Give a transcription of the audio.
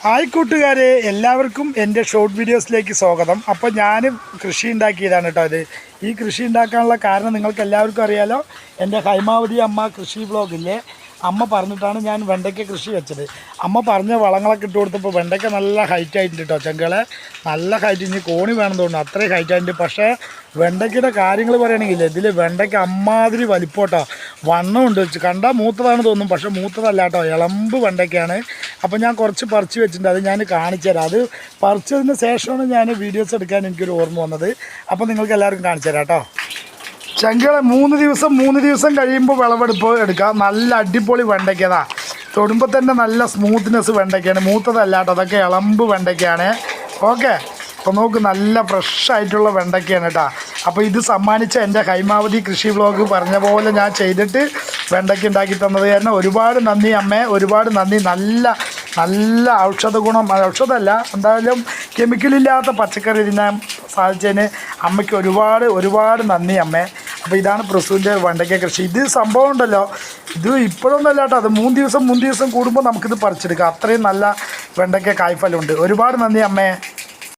Hi കൂട്ടുകാരെ, എല്ലാവർക്കും എൻ്റെ ഷോർട്ട് വീഡിയോസിലേക്ക് സ്വാഗതം. അപ്പോൾ ഞാൻ കൃഷി ഉണ്ടാക്കിയതാണ് കേട്ടോ. ഈ കൃഷി ഉണ്ടാക്കാനുള്ള കാരണം നിങ്ങൾക്ക് എല്ലാവർക്കും അറിയാലോ. എൻ്റെ ഹൈമാവതി അമ്മ കൃഷി വ്ളോഗില്ലേ, അമ്മ പറഞ്ഞിട്ടാണ് ഞാൻ വെണ്ടയ്ക്ക കൃഷി വെച്ചത്. അമ്മ പറഞ്ഞ വളങ്ങളൊക്കെ ഇട്ട് കൊടുത്തപ്പോൾ വെണ്ടയ്ക്ക നല്ല ഹൈറ്റ് ആയിട്ടുണ്ട് കേട്ടോ. ചെങ്കളെ നല്ല ഹൈറ്റ്, ഇനി കോണി വേണം തോന്നുന്നു, അത്രയും ഹൈറ്റ് ആയിട്ടുണ്ട്. പക്ഷേ വെണ്ടയ്ക്കയുടെ കാര്യങ്ങൾ പറയുകയാണെങ്കിൽ ഇതിൽ വെണ്ടയ്ക്ക അമ്മാതിരി വലിപ്പോട്ടോ, വണ്ണമുണ്ട്. കണ്ടാൽ മൂത്തതാണ് തോന്നും, പക്ഷേ മൂത്തതല്ല കേട്ടോ, ഇളമ്പ് വെണ്ടയ്ക്കാണ്. അപ്പോൾ ഞാൻ കുറച്ച് പറിച്ച് വെച്ചിട്ടുണ്ട്, അത് ഞാൻ കാണിച്ചു തരാം. അത് പറിച്ചതിന് ശേഷമാണ് ഞാൻ വീഡിയോസ് എടുക്കാൻ എനിക്കൊരു ഓർമ്മ വന്നത്. അപ്പോൾ നിങ്ങൾക്ക് എല്ലാവർക്കും കാണിച്ചു തരാം കേട്ടോ. ചെങ്കളെ മൂന്ന് ദിവസം കഴിയുമ്പോൾ വിളവെടുപ്പ് എടുക്കാം. നല്ല അടിപൊളി വെണ്ടയ്ക്കതാ, തൊടുമ്പോൾ തന്നെ നല്ല സ്മൂത്ത്നെസ് വെണ്ടയ്ക്കാണ്, മൂത്തതല്ല കേട്ടോ, അതൊക്കെ ഇളമ്പ് വെണ്ടയ്ക്കാണ്. ഓക്കെ, അപ്പോൾ നോക്ക്, നല്ല ഫ്രഷ് ആയിട്ടുള്ള വെണ്ടയ്ക്കാണ് കേട്ടോ. അപ്പോൾ ഇത് സമ്മാനിച്ച എൻ്റെ ഹൈമാവതി കൃഷി വ്ളോഗ് പറഞ്ഞ പോലെ ഞാൻ ചെയ്തിട്ട് വെണ്ടയ്ക്ക ഉണ്ടാക്കി തന്നത് കാരണം ഒരുപാട് നന്ദി അമ്മേ, ഒരുപാട് നന്ദി. നല്ല ഔഷധ ഗുണം, ഔഷധമല്ല എന്തായാലും കെമിക്കലില്ലാത്ത പച്ചക്കറി തിന്നാൻ സാധിച്ചതിന് അമ്മയ്ക്ക് ഒരുപാട് നന്ദി അമ്മേ. അപ്പോൾ ഇതാണ് പ്രസൂൻ്റെ വെണ്ടയ്ക്ക കൃഷി. ഇത് സംഭവം ഉണ്ടല്ലോ, ഇത് ഇപ്പോഴൊന്നും അല്ല കേട്ടോ, അത് മൂന്ന് ദിവസം കൂടുമ്പോൾ നമുക്കിത് പറിച്ചെടുക്കാം. അത്രയും നല്ല വെണ്ടയ്ക്ക കായ്ഫലമുണ്ട്. ഒരുപാട് നന്ദി അമ്മേ.